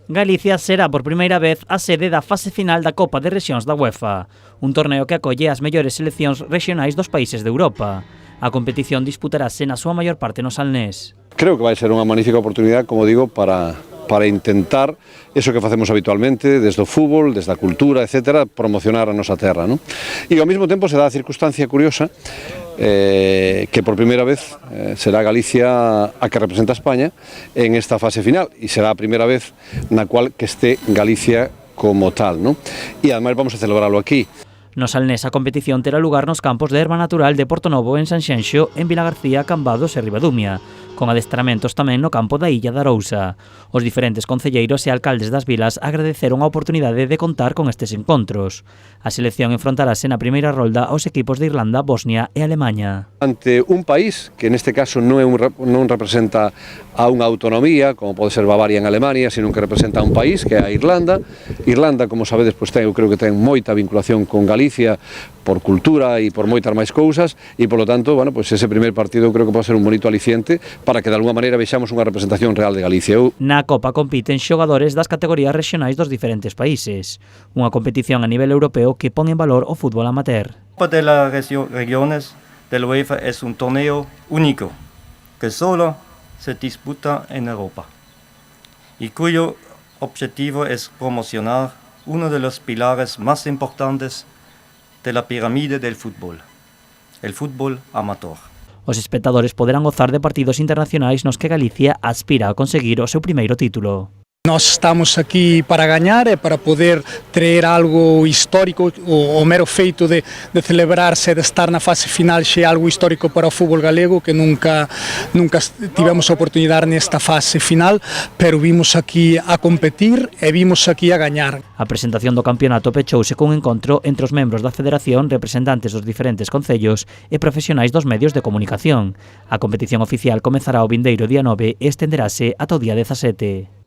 Galicia será por primeira vez a sede da fase final da Copa de Rexións da UEFA, un torneo que acolle as mellores seleccións rexionais dos países de Europa. A competición disputarase na súa maior parte no Salnés. Creo que vai ser unha magnífica oportunidade, como digo, para intentar eso que facemos habitualmente, desde o fútbol, desde a cultura, etc., promocionar a nosa terra, non? E ao mesmo tempo se dá a circunstancia curiosa que por primeira vez será Galicia a que representa a España en esta fase final e será a primeira vez na cual que este Galicia como tal, non? E ademais vamos a celebrarlo aquí. No Salnés a competición terá lugar nos campos de Erva Natural de Portonovo en Sanxenxo, en Vilagarcía, Cambados e Ribadumia, con adestramentos tamén no campo da Illa da Arousa. Os diferentes concelleiros e alcaldes das vilas agradeceron a oportunidade de contar con estes encontros. A selección enfrontarase na primeira rolda aos equipos de Irlanda, Bosnia e Alemaña. Ante un país que neste caso non representa a unha autonomía, como pode ser Bavaria en Alemania, sino que representa a un país que é a Irlanda. Irlanda, como sabedes, eu creo que ten moita vinculación con Galicia por cultura e por moitas máis cousas e, polo tanto, bueno, pues ese primer partido creo que pode ser un bonito aliciente para que de alguma maneira vexamos unha representación real de Galicia. Na Copa compiten xogadores das categorías rexionais dos diferentes países, unha competición a nivel europeo que pon en valor o fútbol amateur. Copa de las Regiones de la UEFA es un torneo único que solo se disputa en Europa y cuyo objetivo es promocionar uno de los pilares más importantes de la pirámide del fútbol, el fútbol amateur. Os espectadores poderán gozar de partidos internacionais nos que Galicia aspira a conseguir o seu primeiro título. Nós estamos aquí para gañar e para poder traer algo histórico. O mero feito de celebrarse e de estar na fase final xe é algo histórico para o fútbol galego, que nunca tivemos a oportunidade nesta fase final, pero vimos aquí a competir e vimos aquí a gañar. A presentación do campeonato pechouse cun encontro entre os membros da Federación, representantes dos diferentes concellos e profesionais dos medios de comunicación. A competición oficial comezará o vindeiro día 9 e estenderase ata o día 17.